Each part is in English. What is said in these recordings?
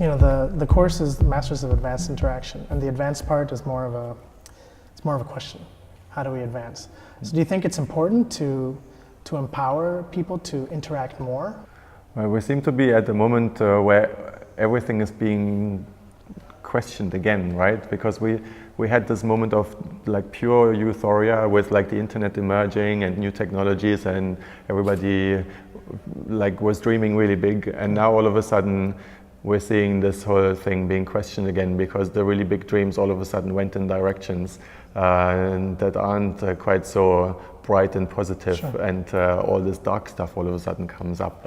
you know, the course is the Masters of Advanced Interaction, and the advanced part is more of a question. How do we advance? So do you think it's important to empower people to interact more? Well, we seem to be at the moment where everything is being questioned again, right? Because we had this moment of like pure euphoria with like the internet emerging and new technologies, and everybody like was dreaming really big, and now all of a sudden we're seeing this whole thing being questioned again because the really big dreams all of a sudden went in directions that aren't quite so bright and positive. Sure. And all this dark stuff all of a sudden comes up.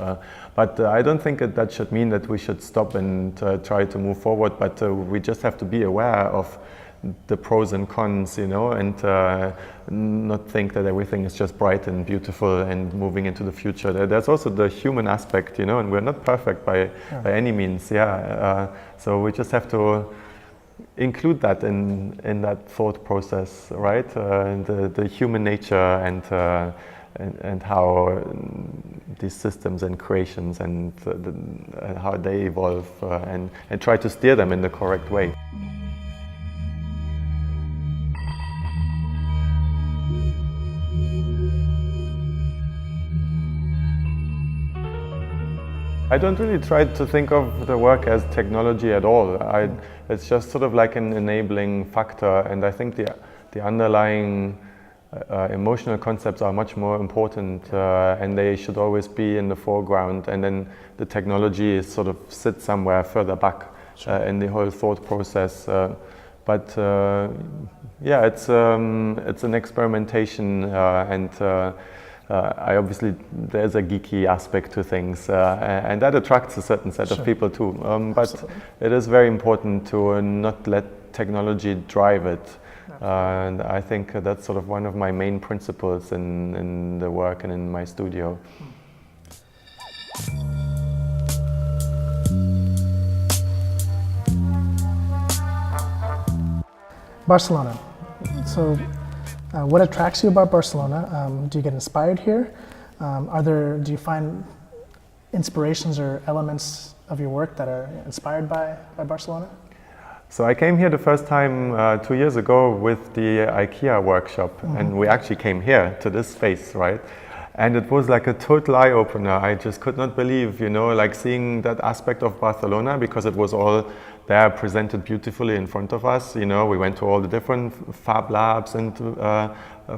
But I don't think that should mean that we should stop and try to move forward, but we just have to be aware of the pros and cons, you know, and not think that everything is just bright and beautiful and moving into the future. There's also the human aspect, you know, and we're not perfect by any means, so we just have to include that in that thought process, right? The human nature and how these systems and creations and how they evolve and try to steer them in the correct way. I don't really try to think of the work as technology at all. It's just sort of like an enabling factor, and I think the underlying emotional concepts are much more important, and they should always be in the foreground, and then the technology sort of sits somewhere further back. Sure. In the whole thought process. But yeah, it's an experimentation, and I obviously there's a geeky aspect to things, and that attracts a certain set of people too. But it is very important to not let technology drive it, and I think that's sort of one of my main principles in the work and in my studio. Barcelona. So. What attracts you about Barcelona? Do you get inspired here? Do you find inspirations or elements of your work that are inspired by Barcelona? So I came here the first time 2 years ago with the IKEA workshop, and we actually came here to this space, right? And it was like a total eye-opener. I just could not believe, you know, like seeing that aspect of Barcelona, because it was all there presented beautifully in front of us. You know, we went to all the different fab labs and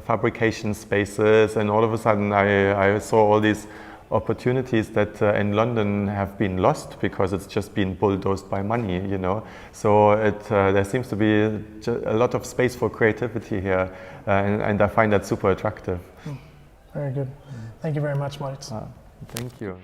fabrication spaces, and all of a sudden I saw all these opportunities that in London have been lost because it's just been bulldozed by money, you know. So there seems to be a lot of space for creativity here, and I find that super attractive. Very good. Thank you very much, Moritz. Thank you.